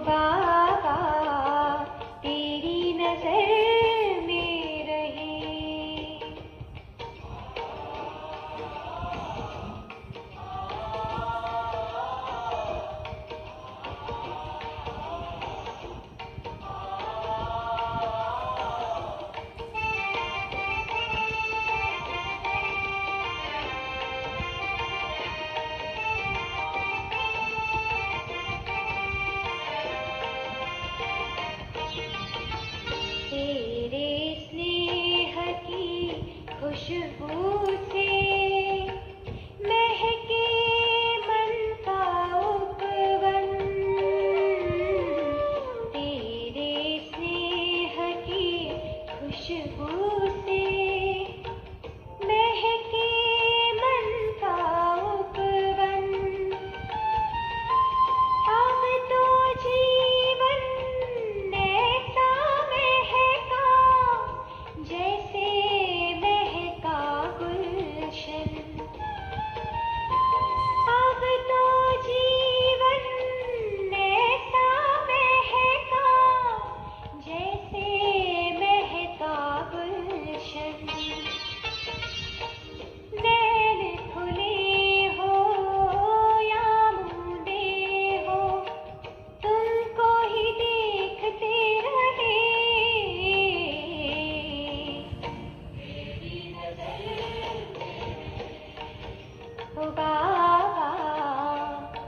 बाबा तेरी नजर में रहे। तेरे स्नेह की खुशबू से महके मन का उपवन। तेरे स्नेह की खुशबू से महके मन का उपवन। अब तो जीवन ऐसा महका जैसे महका गुलशन। अब तो जीवन ऐसा महका जैसे महका गुलशन। नैन खुले हो या मूंदे हो, तुमको ही देखते रहे। ओ बाबा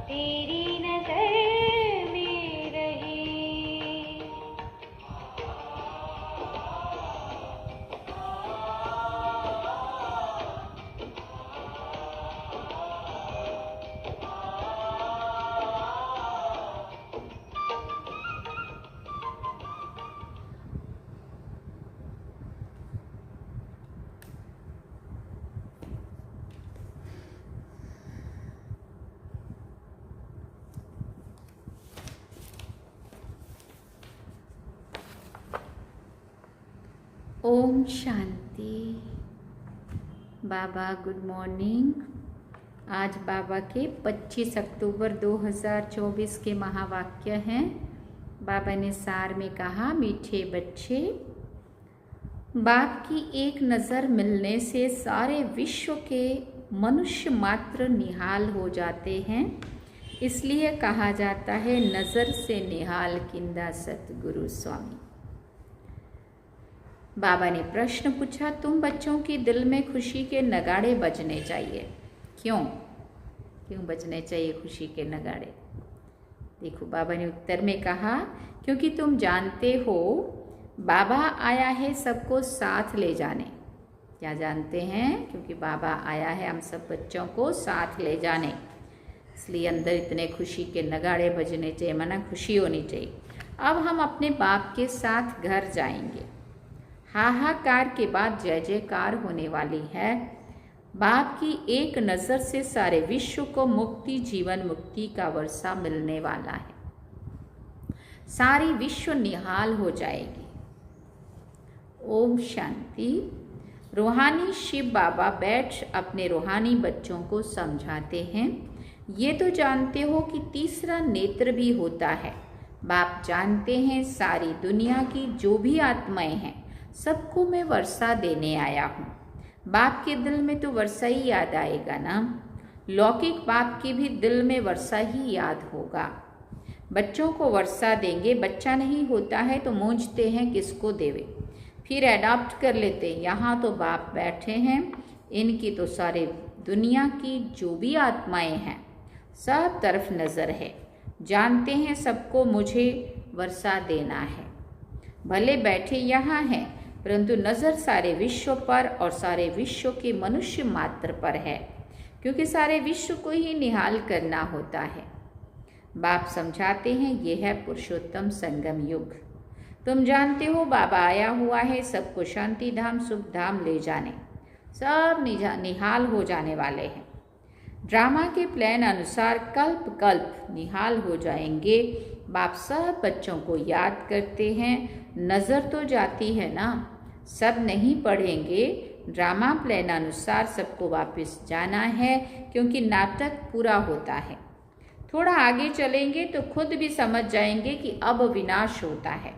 तेरी नजर में रहे। ओम शांति। बाबा गुड मॉर्निंग। आज बाबा के 25 अक्टूबर 2024 के महावाक्य हैं। बाबा ने सार में कहा, मीठे बच्चे, बाप की एक नज़र मिलने से सारे विश्व के मनुष्य मात्र निहाल हो जाते हैं। इसलिए कहा जाता है, नज़र से निहाल किंदा सतगुरु स्वामी। बाबा ने प्रश्न पूछा, तुम बच्चों के दिल में खुशी के नगाड़े बजने चाहिए। क्यों बजने चाहिए खुशी के नगाड़े? देखो, बाबा ने उत्तर में कहा, क्योंकि तुम जानते हो बाबा आया है सबको साथ ले जाने। क्या जानते हैं? क्योंकि बाबा आया है हम सब बच्चों को साथ ले जाने, इसलिए अंदर इतने खुशी के नगाड़े बजने चाहिए, माना खुशी होनी चाहिए। अब हम अपने बाप के साथ घर जाएंगे। हाहाकार के बाद जय जयकार होने वाली है। बाप की एक नज़र से सारे विश्व को मुक्ति, जीवन मुक्ति का वर्षा मिलने वाला है। सारी विश्व निहाल हो जाएगी। ओम शांति। रूहानी शिव बाबा बैठ अपने रूहानी बच्चों को समझाते हैं, ये तो जानते हो कि तीसरा नेत्र भी होता है। बाप जानते हैं सारी दुनिया की जो भी आत्माएं हैं सबको मैं वर्षा देने आया हूँ। बाप के दिल में तो वर्षा ही याद आएगा ना। लौकिक बाप के भी दिल में वर्षा ही याद होगा। बच्चों को वर्षा देंगे, बच्चा नहीं होता है तो मूंझते हैं किसको देवे, फिर अडॉप्ट कर लेते। यहाँ तो बाप बैठे हैं, इनकी तो सारे दुनिया की जो भी आत्माएं हैं सब तरफ नज़र है, जानते हैं सबको मुझे वर्षा देना है। भले बैठे यहाँ हैं परंतु नज़र सारे विश्व पर और सारे विश्व के मनुष्य मात्र पर है, क्योंकि सारे विश्व को ही निहाल करना होता है। बाप समझाते हैं, ये है पुरुषोत्तम संगम युग। तुम जानते हो बाबा आया हुआ है सबको शांति धाम सुख धाम ले जाने। सब निहाल हो जाने वाले हैं। ड्रामा के प्लान अनुसार कल्प कल्प निहाल हो जाएंगे। बाप सब बच्चों को याद करते हैं। नज़र तो जाती है ना, सब नहीं पढ़ेंगे। ड्रामा प्लान अनुसार सबको वापस जाना है, क्योंकि नाटक पूरा होता है। थोड़ा आगे चलेंगे तो खुद भी समझ जाएंगे कि अब विनाश होता है,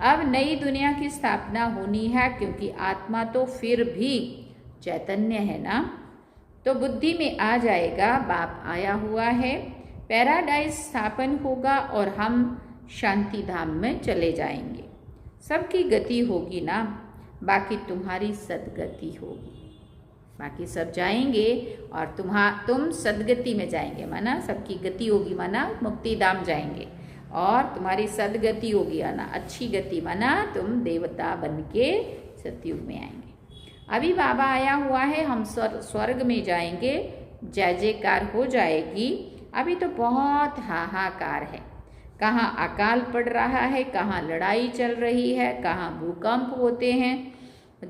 अब नई दुनिया की स्थापना होनी है, क्योंकि आत्मा तो फिर भी चैतन्य है ना। तो बुद्धि में आ जाएगा बाप आया हुआ है, पैराडाइज स्थापन होगा और हम शांति धाम में चले जाएंगे। सबकी गति होगी ना, बाकी तुम्हारी सदगति होगी। बाकी सब जाएंगे और तुम सदगति में जाएंगे, माना सबकी गति होगी, माना मुक्ति धाम जाएंगे, और तुम्हारी सदगति होगी, माना अच्छी गति, माना तुम देवता बन के सतयुग में आएंगे। अभी बाबा आया हुआ है, हम स्वर्ग में जाएंगे, जय जयकार हो जाएगी। अभी तो बहुत हाहाकार है, कहाँ अकाल पड़ रहा है, कहाँ लड़ाई चल रही है, कहाँ भूकंप होते हैं,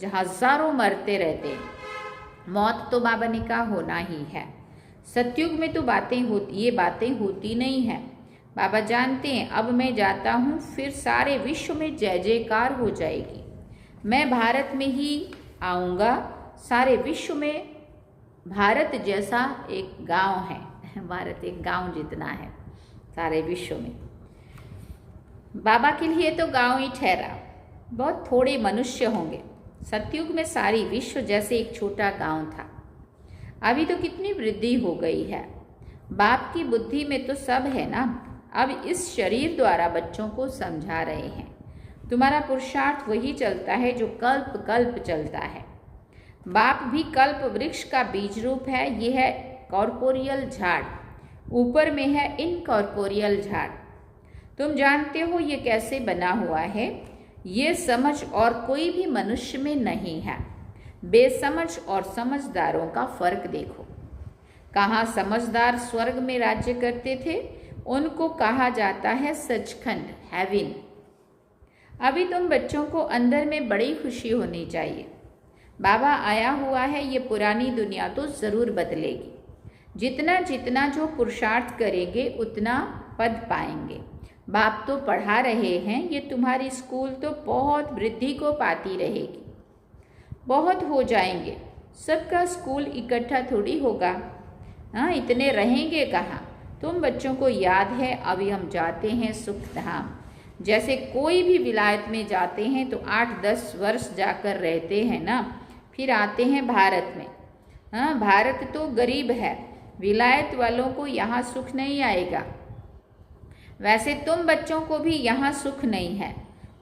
हजारों मरते रहते हैं। मौत तो बाबा ने कहा होना ही है। सतयुग में तो ये बातें होती नहीं है। बाबा जानते हैं अब मैं जाता हूँ, फिर सारे विश्व में जय जयकार हो जाएगी। मैं भारत में ही आऊँगा, सारे विश्व में भारत जैसा एक गांव है, भारत एक गांव जितना है सारे विश्व में। बाबा के लिए तो गांव ही ठहरा, बहुत थोड़े मनुष्य होंगे। सतयुग में सारी विश्व जैसे एक छोटा गांव था। अभी तो कितनी वृद्धि हो गई है। बाप की बुद्धि में तो सब है ना। अब इस शरीर द्वारा बच्चों को समझा रहे हैं, तुम्हारा पुरुषार्थ वही चलता है जो कल्प कल्प चलता है। बाप भी कल्प वृक्ष का बीज रूप है। ये है कॉर्पोरियल झाड़, ऊपर में है इनकॉर्पोरियल झाड़। तुम जानते हो ये कैसे बना हुआ है। ये समझ और कोई भी मनुष्य में नहीं है। बेसमझ और समझदारों का फर्क देखो। कहाँ समझदार स्वर्ग में राज्य करते थे, उनको कहा जाता है सचखंड, हेवन। अभी तुम बच्चों को अंदर में बड़ी खुशी होनी चाहिए। बाबा आया हुआ है, ये पुरानी दुनिया तो ज़रूर बदलेगी। जितना जितना जो पुरुषार्थ करेंगे उतना पद पाएंगे। बाप तो पढ़ा रहे हैं, ये तुम्हारी स्कूल तो बहुत वृद्धि को पाती रहेगी। बहुत हो जाएंगे, सबका स्कूल इकट्ठा थोड़ी होगा। हाँ, इतने रहेंगे कहाँ। तुम बच्चों को याद है अभी हम जाते हैं सुख धाम। जैसे कोई भी विलायत में जाते हैं तो 8-10 वर्ष जाकर रहते हैं ना, फिर आते हैं भारत में। हाँ, भारत तो गरीब है, विलायत वालों को यहाँ सुख नहीं आएगा। वैसे तुम बच्चों को भी यहाँ सुख नहीं है।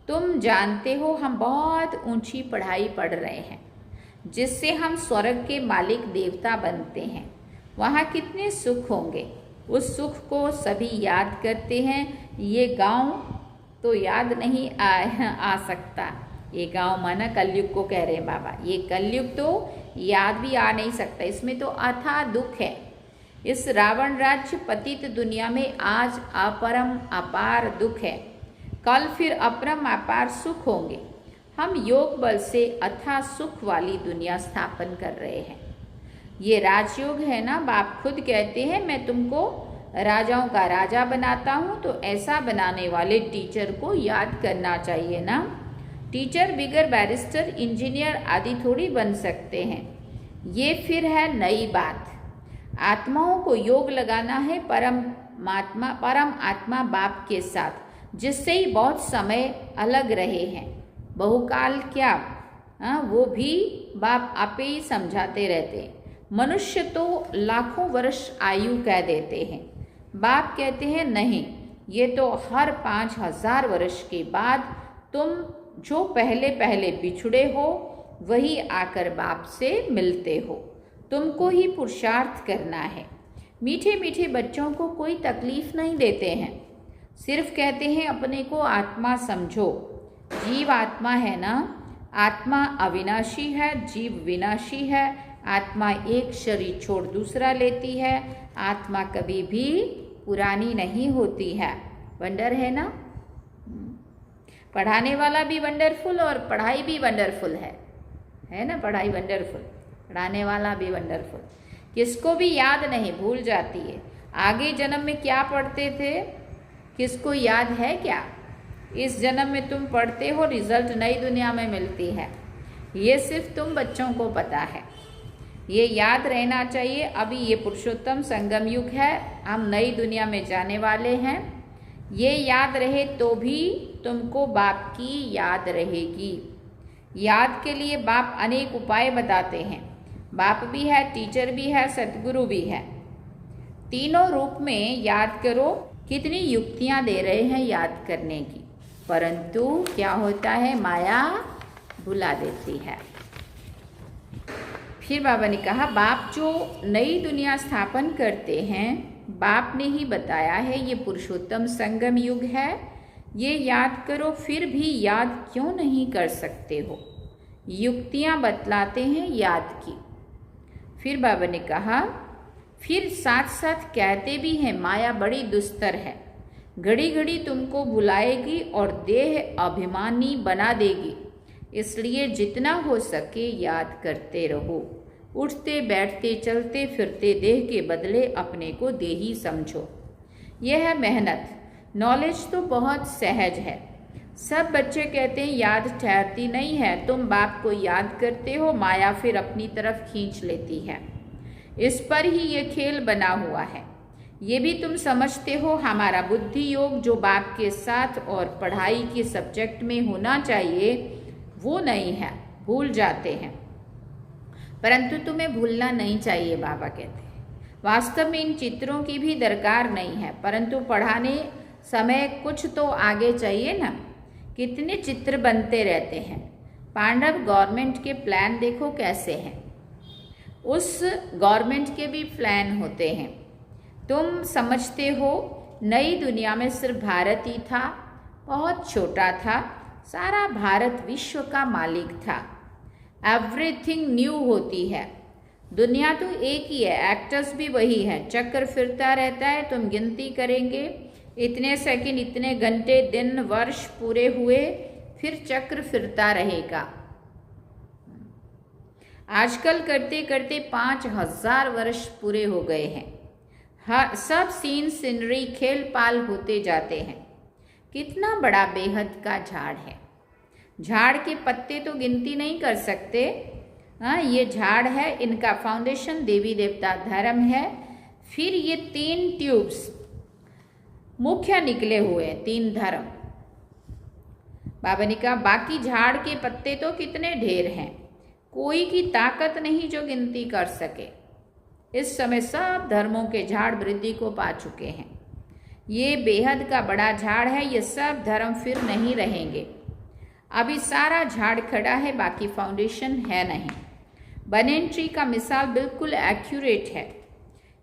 तुम जानते हो हम बहुत ऊंची पढ़ाई पढ़ रहे हैं, जिससे हम स्वर्ग के मालिक देवता बनते हैं। वहाँ कितने सुख होंगे, उस सुख को सभी याद करते हैं। ये गांव तो याद नहीं आ सकता। ये गांव माना कलयुग को कह रहे हैं बाबा। ये कलयुग तो याद भी आ नहीं सकता, इसमें तो अथाह दुख है। इस रावण राज्य पतित दुनिया में आज अपरम अपार दुख है, कल फिर अपरम अपार सुख होंगे। हम योग बल से अथाह सुख वाली दुनिया स्थापन कर रहे हैं। ये राजयोग है ना। बाप खुद कहते हैं मैं तुमको राजाओं का राजा बनाता हूँ, तो ऐसा बनाने वाले टीचर को याद करना चाहिए ना। टीचर बिगर बैरिस्टर, इंजीनियर आदि थोड़ी बन सकते हैं। ये फिर है नई बात। आत्माओं को योग लगाना है परम आत्मा बाप के साथ, जिससे ही बहुत समय अलग रहे हैं। बहुकाल क्या, वो भी बाप आपे ही समझाते रहते हैं। मनुष्य तो लाखों वर्ष आयु कह देते हैं, बाप कहते हैं नहीं, ये तो हर 5000 वर्ष के बाद तुम जो पहले पहले बिछुड़े हो वही आकर बाप से मिलते हो। तुमको ही पुरुषार्थ करना है। मीठे मीठे बच्चों को कोई तकलीफ नहीं देते हैं, सिर्फ कहते हैं अपने को आत्मा समझो। जीव आत्मा है ना, आत्मा अविनाशी है, जीव विनाशी है। आत्मा एक शरीर छोड़ दूसरा लेती है। आत्मा कभी भी पुरानी नहीं होती है। वंडर है ना। पढ़ाने वाला भी वंडरफुल और पढ़ाई भी वंडरफुल है ना। पढ़ाई वंडरफुल, पढ़ाने वाला भी वंडरफुल। किसको भी याद नहीं, भूल जाती है। आगे जन्म में क्या पढ़ते थे, किसको याद है क्या? इस जन्म में तुम पढ़ते हो, रिजल्ट नई दुनिया में मिलती है। ये सिर्फ तुम बच्चों को पता है। ये याद रहना चाहिए। अभी ये पुरुषोत्तम संगम युग है, हम नई दुनिया में जाने वाले हैं। ये याद रहे तो भी तुमको बाप की याद रहेगी। याद के लिए बाप अनेक उपाय बताते हैं। बाप भी है, टीचर भी है, सतगुरु भी है। तीनों रूप में याद करो। कितनी युक्तियां दे रहे हैं याद करने की, परंतु क्या होता है, माया भुला देती है। फिर बाबा ने कहा, बाप जो नई दुनिया स्थापन करते हैं, बाप ने ही बताया है ये पुरुषोत्तम संगम युग है। ये याद करो, फिर भी याद क्यों नहीं कर सकते हो? युक्तियां बतलाते हैं याद की। फिर बाबा ने कहा, फिर साथ साथ कहते भी हैं माया बड़ी दुस्तर है, घड़ी घड़ी तुमको भुलाएगी और देह अभिमानी बना देगी। इसलिए जितना हो सके याद करते रहो। उठते बैठते चलते फिरते देह के बदले अपने को देही समझो। यह है मेहनत। नॉलेज तो बहुत सहज है। सब बच्चे कहते हैं याद ठहरती नहीं है। तुम बाप को याद करते हो, माया फिर अपनी तरफ खींच लेती है। इस पर ही ये खेल बना हुआ है। ये भी तुम समझते हो, हमारा बुद्धि योग जो बाप के साथ और पढ़ाई के सब्जेक्ट में होना चाहिए वो नहीं है, भूल जाते हैं। परंतु तुम्हें भूलना नहीं चाहिए, बाबा कहते हैं। वास्तव में इन चित्रों की भी दरकार नहीं है, परंतु पढ़ाने समय कुछ तो आगे चाहिए ना। कितने चित्र बनते रहते हैं। पांडव गवर्नमेंट के प्लान देखो कैसे हैं, उस गवर्नमेंट के भी प्लान होते हैं। तुम समझते हो नई दुनिया में सिर्फ भारत ही था, बहुत छोटा था। सारा भारत विश्व का मालिक था। एवरीथिंग न्यू होती है। दुनिया तो एक ही है, एक्टर्स भी वही है। चक्र फिरता रहता है। तुम गिनती करेंगे, इतने सेकंड, इतने घंटे, दिन, वर्ष पूरे हुए, फिर चक्र फिरता रहेगा। आजकल करते करते 5000 वर्ष पूरे हो गए हैं। हर सब सीन सीनरी खेल पाल होते जाते हैं। कितना बड़ा बेहद का झाड़ है। झाड़ के पत्ते तो गिनती नहीं कर सकते। हाँ, ये झाड़ है, इनका फाउंडेशन देवी देवता धर्म है। फिर ये 3 ट्यूब्स मुख्य निकले हुए, 3 धर्म। बाबा ने कहा बाकी झाड़ के पत्ते तो कितने ढेर हैं, कोई की ताकत नहीं जो गिनती कर सके। इस समय सब धर्मों के झाड़ वृद्धि को पा चुके हैं। ये बेहद का बड़ा झाड़ है। ये सब धर्म फिर नहीं रहेंगे। अभी सारा झाड़ खड़ा है, बाकी फाउंडेशन है नहीं। बनेन ट्री का मिसाल बिल्कुल एक्यूरेट है।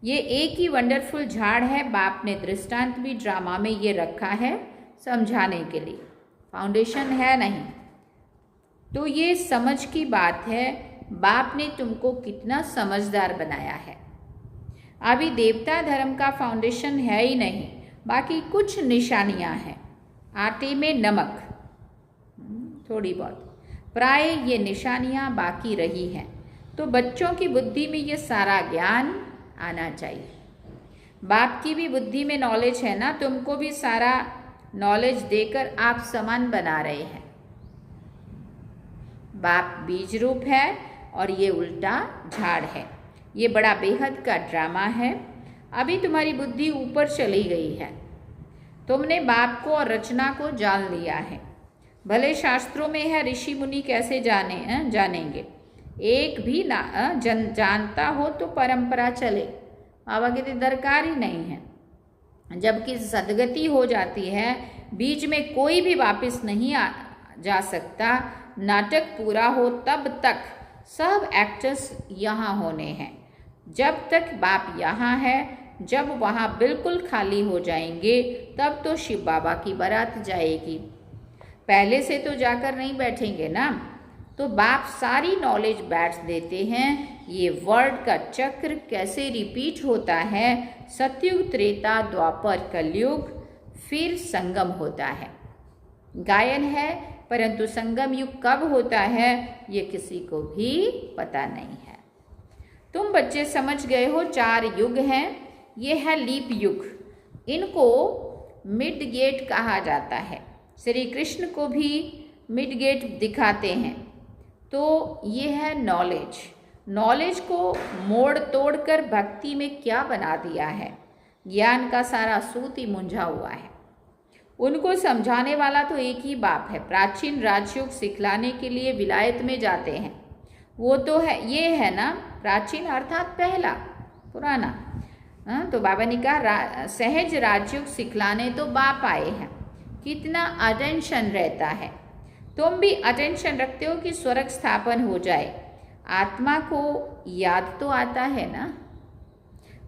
ये एक ही वंडरफुल झाड़ है। बाप ने दृष्टांत भी ड्रामा में ये रखा है समझाने के लिए। फाउंडेशन है नहीं, तो ये समझ की बात है। बाप ने तुमको कितना समझदार बनाया है। अभी देवता धर्म का फाउंडेशन है ही नहीं, बाकी कुछ निशानियां हैं। आटे में नमक थोड़ी बहुत, प्राय ये निशानियां बाकी रही हैं। तो बच्चों की बुद्धि में ये सारा ज्ञान आना चाहिए। बाप की भी बुद्धि में नॉलेज है ना, तुमको भी सारा नॉलेज देकर आप समान बना रहे हैं। बाप बीज रूप है और ये उल्टा झाड़ है। ये बड़ा बेहद का ड्रामा है। अभी तुम्हारी बुद्धि ऊपर चली गई है। तुमने बाप को और रचना को जान लिया है। भले शास्त्रों में है ऋषि मुनि कैसे जानेंगे। एक भी ना जानता हो तो परंपरा चले। बाबा कहते दरकार ही नहीं है। जबकि सदगति हो जाती है, बीच में कोई भी वापस नहीं जा सकता। नाटक पूरा हो तब तक सब एक्टर्स यहाँ होने हैं। जब तक बाप यहाँ है, जब वहाँ बिल्कुल खाली हो जाएंगे तब तो शिव बाबा की बारात जाएगी। पहले से तो जाकर नहीं बैठेंगे ना। तो बाप सारी नॉलेज बैठ देते हैं। ये वर्ड का चक्र कैसे रिपीट होता है। सतयुग, त्रेता, द्वापर, कलयुग, फिर संगम होता है। गायन है, परंतु संगम युग कब होता है ये किसी को भी पता नहीं है। तुम बच्चे समझ गए हो 4 युग हैं। ये है लीप युग। इनको मिड गेट कहा जाता है। श्री कृष्ण को भी मिड गेट दिखाते हैं। तो ये है नॉलेज। नॉलेज को मोड़ तोड़ कर भक्ति में क्या बना दिया है। ज्ञान का सारा सूत ही मुंझा हुआ है। उनको समझाने वाला तो एक ही बाप है। प्राचीन राजयोग सिखलाने के लिए विलायत में जाते हैं। वो तो है, ये है ना प्राचीन अर्थात पहला, पुराना। तो बाबा ने कहा सहज राजयोग सिखलाने तो बाप आए हैं। कितना अटेंशन रहता है। तुम भी अटेंशन रखते हो कि स्वर्ग स्थापन हो जाए। आत्मा को याद तो आता है ना।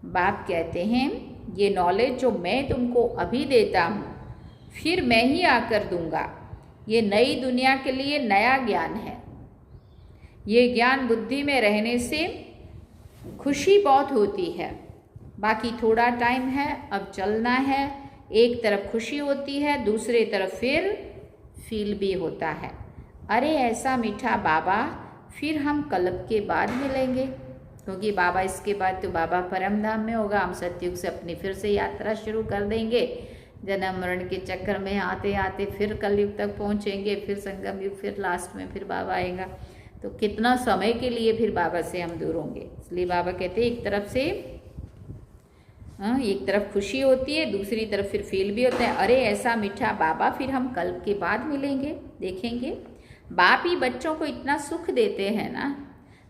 बाप कहते हैं ये नॉलेज जो मैं तुमको अभी देता हूँ फिर मैं ही आकर दूंगा। ये नई दुनिया के लिए नया ज्ञान है। ये ज्ञान बुद्धि में रहने से खुशी बहुत होती है। बाकी थोड़ा टाइम है, अब चलना है। एक तरफ खुशी होती है, दूसरी तरफ फिर फील भी होता है, अरे ऐसा मीठा बाबा, फिर हम कल्प के बाद मिलेंगे। क्योंकि बाबा इसके बाद तो बाबा परम धाम में होगा। हम सतयुग से अपनी फिर से यात्रा शुरू कर देंगे। जन्म मरण के चक्कर में आते आते फिर कलयुग तक पहुँचेंगे, फिर संगम युग, फिर लास्ट में फिर बाबा आएगा। तो कितना समय के लिए फिर बाबा से हम दूर होंगे। इसलिए बाबा कहते हैं एक तरफ खुशी होती है, दूसरी तरफ फिर फील भी होता है, अरे ऐसा मीठा बाबा, फिर हम कल्प के बाद मिलेंगे, देखेंगे। बाप ही बच्चों को इतना सुख देते हैं ना।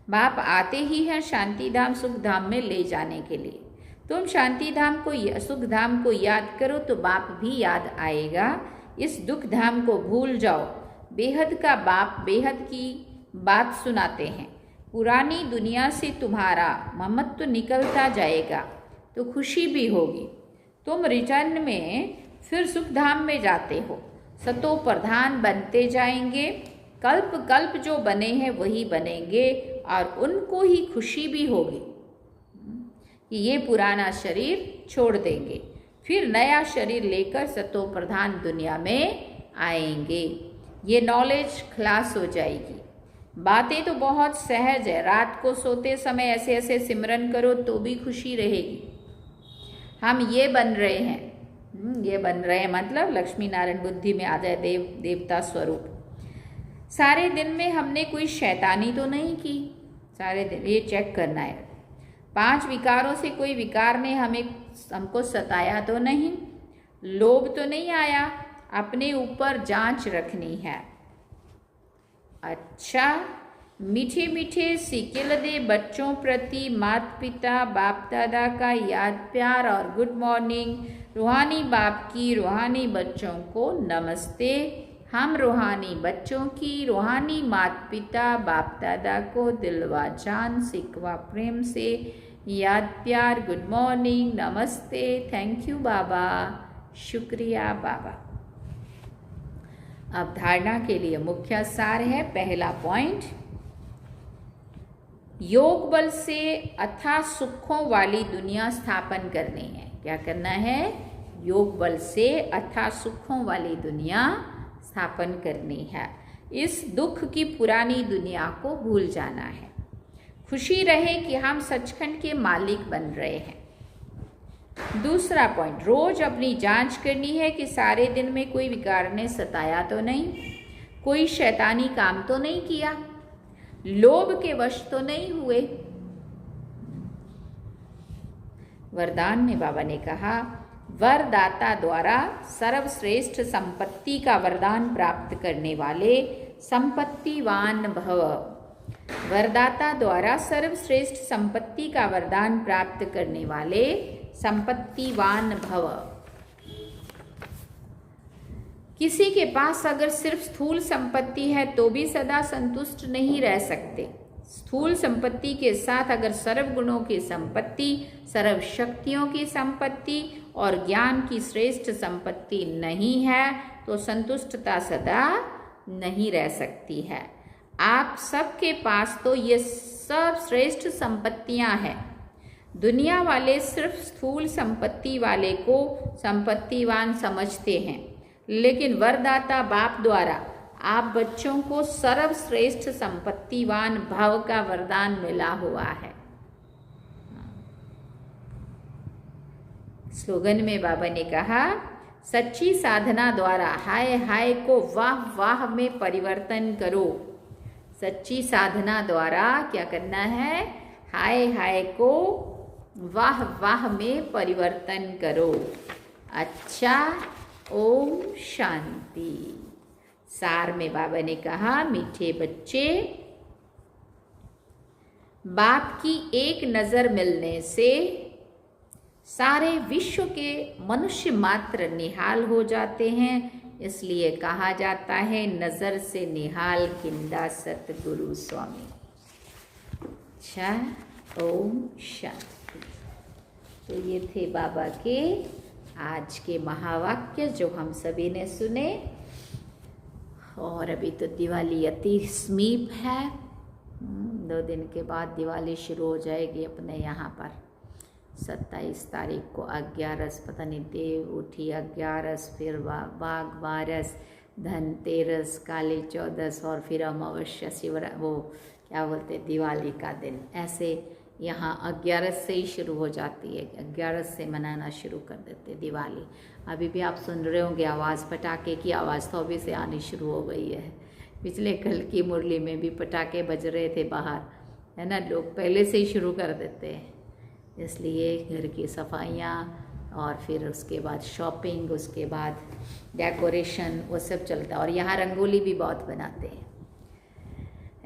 बाप आते ही हैं शांति धाम सुख धाम में ले जाने के लिए। तुम शांति धाम को सुख धाम को याद करो तो बाप भी याद आएगा। इस दुख धाम को भूल जाओ। बेहद का बाप बेहद की बात सुनाते हैं। पुरानी दुनिया से तुम्हारा ममत्व निकलता जाएगा तो खुशी भी होगी। तुम रिटर्न में फिर सुख धाम में जाते हो, सतो प्रधान बनते जाएंगे। कल्प कल्प जो बने हैं वही बनेंगे और उनको ही खुशी भी होगी कि ये पुराना शरीर छोड़ देंगे, फिर नया शरीर लेकर सतो प्रधान दुनिया में आएंगे। ये नॉलेज खलास हो जाएगी। बातें तो बहुत सहज है। रात को सोते समय ऐसे ऐसे सिमरन करो तो भी खुशी रहेगी। हम ये बन रहे हैं, ये बन रहे हैं मतलब लक्ष्मी नारायण बुद्धि में आ जाए देवता स्वरूप। सारे दिन में हमने कोई शैतानी तो नहीं की। सारे दिन ये चेक करना है। 5 विकारों से कोई विकार ने हमको सताया तो नहीं, लोभ तो नहीं आया। अपने ऊपर जांच रखनी है। अच्छा, मीठे मीठे सिकिलदे बच्चों प्रति माता पिता बाप दादा का याद प्यार और गुड मॉर्निंग। रूहानी बाप की रूहानी बच्चों को नमस्ते। हम रूहानी बच्चों की रूहानी माता पिता बाप दादा को दिलवा जान सिकवा प्रेम से याद प्यार गुड मॉर्निंग नमस्ते। थैंक यू बाबा, शुक्रिया बाबा। अब धारणा के लिए मुख्य सार है। पहला पॉइंट, योग बल से अथाह सुखों वाली दुनिया स्थापन करनी है। क्या करना है? योग बल से अथाह सुखों वाली दुनिया स्थापन करनी है। इस दुख की पुरानी दुनिया को भूल जाना है। खुशी रहे कि हम सचखंड के मालिक बन रहे हैं। दूसरा पॉइंट, रोज अपनी जांच करनी है कि सारे दिन में कोई विकार ने सताया तो नहीं, कोई शैतानी काम तो नहीं किया, लोभ के वश तो नहीं हुए। वरदान में बाबा ने कहा, वरदाता द्वारा सर्वश्रेष्ठ संपत्ति का वरदान प्राप्त करने वाले संपत्तिवान भव। वरदाता द्वारा सर्वश्रेष्ठ संपत्ति का वरदान प्राप्त करने वाले संपत्तिवान भव। किसी के पास अगर सिर्फ स्थूल संपत्ति है तो भी सदा संतुष्ट नहीं रह सकते। स्थूल संपत्ति के साथ अगर सर्व गुणों की संपत्ति, सर्व शक्तियों की संपत्ति और ज्ञान की श्रेष्ठ संपत्ति नहीं है तो संतुष्टता सदा नहीं रह सकती है। आप सबके पास तो ये सब श्रेष्ठ संपत्तियां हैं। दुनिया वाले सिर्फ स्थूल संपत्ति वाले को संपत्तिवान समझते हैं, लेकिन वरदाता बाप द्वारा आप बच्चों को सर्वश्रेष्ठ संपत्तिवान भव का वरदान मिला हुआ है। स्लोगन में बाबा ने कहा, सच्ची साधना द्वारा हाय हाय को वाह वाह में परिवर्तन करो। सच्ची साधना द्वारा क्या करना है, हाय हाय को वाह वाह में परिवर्तन करो। अच्छा, ओम शांति। सार में बाबा ने कहा, मीठे बच्चे, बाप की एक नज़र मिलने से सारे विश्व के मनुष्य मात्र निहाल हो जाते हैं। इसलिए कहा जाता है, नज़र से निहाल किंदा सतगुरु स्वामी। अच्छा, ओम शांति। तो ये थे बाबा के आज के महावाक्य जो हम सभी ने सुने। और अभी तो दिवाली अति समीप है, 2 दिन के बाद दिवाली शुरू हो जाएगी अपने यहाँ पर। 27 तारीख को 11, पता नहीं देव उठी 11, फिर बाघ बारस, धनतेरस, काली चौदस और फिर अमावस्या, वो क्या बोलते हैं, दिवाली का दिन। ऐसे यहाँ 11 से ही शुरू हो जाती है, 11 से मनाना शुरू कर देते दिवाली। अभी भी आप सुन रहे होंगे आवाज़, पटाखे की आवाज़ तो अभी से आनी शुरू हो गई है। पिछले कल की मुरली में भी पटाखे बज रहे थे बाहर, है ना। लोग पहले से ही शुरू कर देते हैं, इसलिए घर की सफाइयाँ और फिर उसके बाद शॉपिंग, उसके बाद डेकोरेशन, वो सब चलता है। और यहाँ रंगोली भी बहुत बनाते हैं।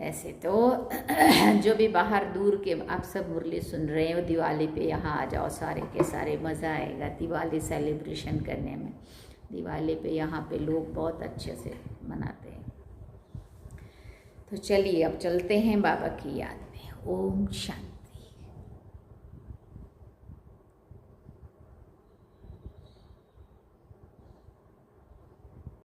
ऐसे तो जो भी बाहर दूर के आप सब मुरली सुन रहे हो, दिवाली पे यहाँ आ जाओ सारे के सारे, मज़ा आएगा दिवाली सेलिब्रेशन करने में। दिवाली पे यहाँ पे लोग बहुत अच्छे से मनाते हैं। तो चलिए अब चलते हैं बाबा की याद में। ओम शांति।